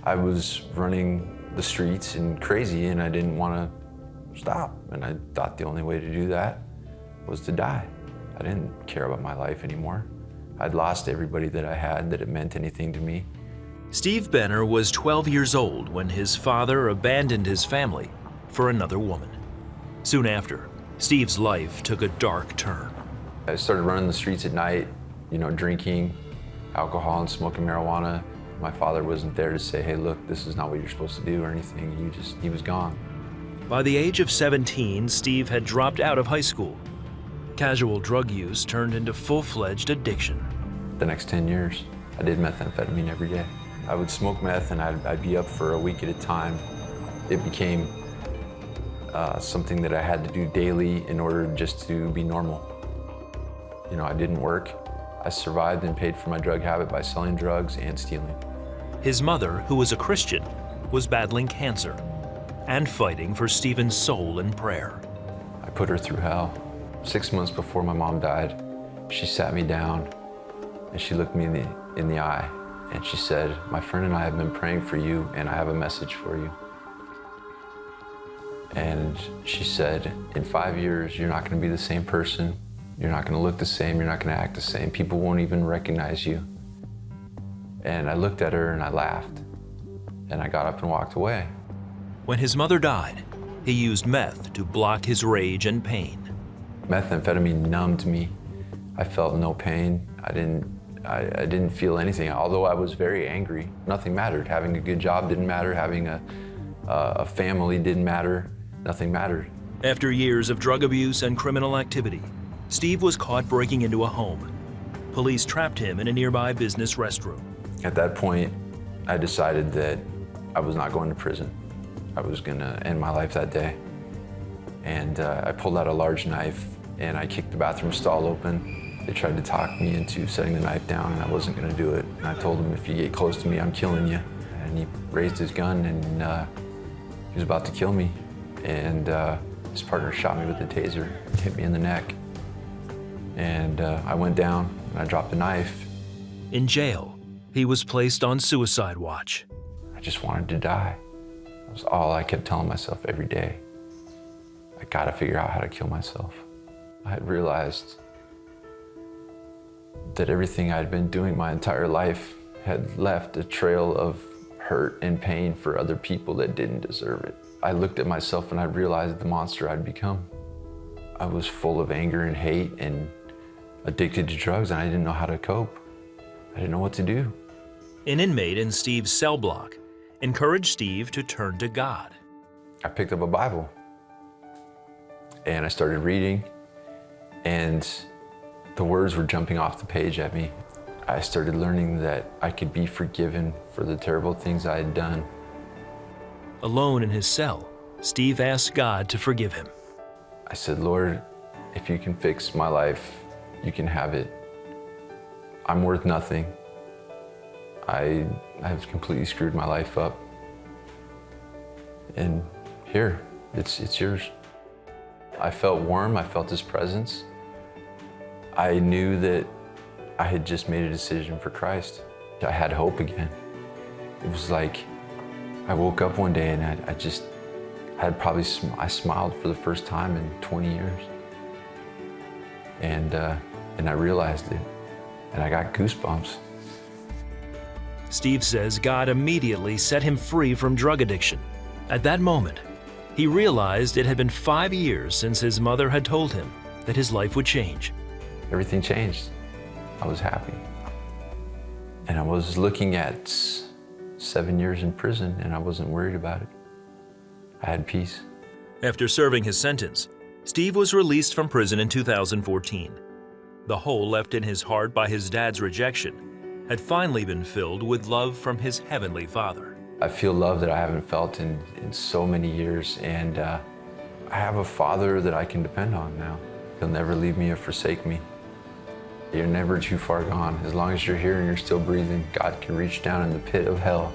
I was running the streets and crazy, and I didn't want to stop. And I thought the only way to do that was to die. I didn't care about my life anymore. I'd lost everybody that I had, that it meant anything to me. Steve Benner was 12 years old when his father abandoned his family for another woman. Soon after, Steve's life took a dark turn. I started running the streets at night, drinking alcohol and smoking marijuana. My father wasn't there to say, hey, look, this is not what you're supposed to do or anything. He was gone. By the age of 17, Steve had dropped out of high school. Casual drug use turned into full-fledged addiction. The next 10 years, I did methamphetamine every day. I would smoke meth and I'd be up for a week at a time. It became something that I had to do daily in order just to be normal. I didn't work. I survived and paid for my drug habit by selling drugs and stealing. His mother, who was a Christian, was battling cancer and fighting for Steven's soul in prayer. I put her through hell. 6 months before my mom died, she sat me down and she looked me in the eye and she said, my friend and I have been praying for you and I have a message for you. And she said, in 5 years, you're not going to be the same person. You're not going to look the same. You're not going to act the same. People won't even recognize you. And I looked at her and I laughed. And I got up and walked away. When his mother died, he used meth to block his rage and pain. Methamphetamine numbed me. I felt no pain. I didn't feel anything. Although I was very angry, nothing mattered. Having a good job didn't matter. Having a family didn't matter. Nothing mattered. After years of drug abuse and criminal activity, Steve was caught breaking into a home. Police trapped him in a nearby business restroom. At that point, I decided that I was not going to prison. I was gonna end my life that day. And I pulled out a large knife and I kicked the bathroom stall open. They tried to talk me into setting the knife down and I wasn't gonna do it. And I told him, if you get close to me, I'm killing you. And he raised his gun and he was about to kill me. And his partner shot me with a taser, hit me in the neck. And I went down and I dropped the knife. In jail, he was placed on suicide watch. I just wanted to die. That was all I kept telling myself every day. I gotta figure out how to kill myself. I had realized that everything I'd been doing my entire life had left a trail of hurt and pain for other people that didn't deserve it. I looked at myself and I realized the monster I'd become. I was full of anger and hate and addicted to drugs, and I didn't know how to cope. I didn't know what to do. An inmate in Steve's cell block encouraged Steve to turn to God. I picked up a Bible and I started reading, and the words were jumping off the page at me. I started learning that I could be forgiven for the terrible things I had done. Alone in his cell, Steve asked God to forgive him. I said, Lord, if you can fix my life, you can have it. I'm worth nothing. I have completely screwed my life up. And here, it's yours. I felt warm, I felt his presence. I knew that I had just made a decision for Christ. I had hope again. It was like I woke up one day and I smiled for the first time in 20 years. And I realized it, and I got goosebumps. Steve says God immediately set him free from drug addiction. At that moment, he realized it had been 5 years since his mother had told him that his life would change. Everything changed. I was happy. And I was looking at 7 years in prison, and I wasn't worried about it. I had peace. After serving his sentence, Steve was released from prison in 2014. The hole left in his heart by his dad's rejection had finally been filled with love from his heavenly Father. I feel love that I haven't felt in so many years, and I have a Father that I can depend on now. He'll never leave me or forsake me. You're never too far gone. As long as you're here and you're still breathing, God can reach down in the pit of hell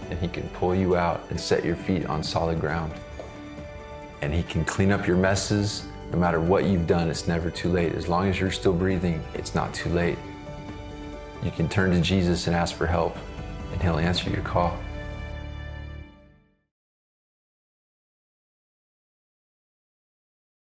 and He can pull you out and set your feet on solid ground. And He can clean up your messes. No matter what you've done, it's never too late. As long as you're still breathing, it's not too late. You can turn to Jesus and ask for help, and He'll answer your call.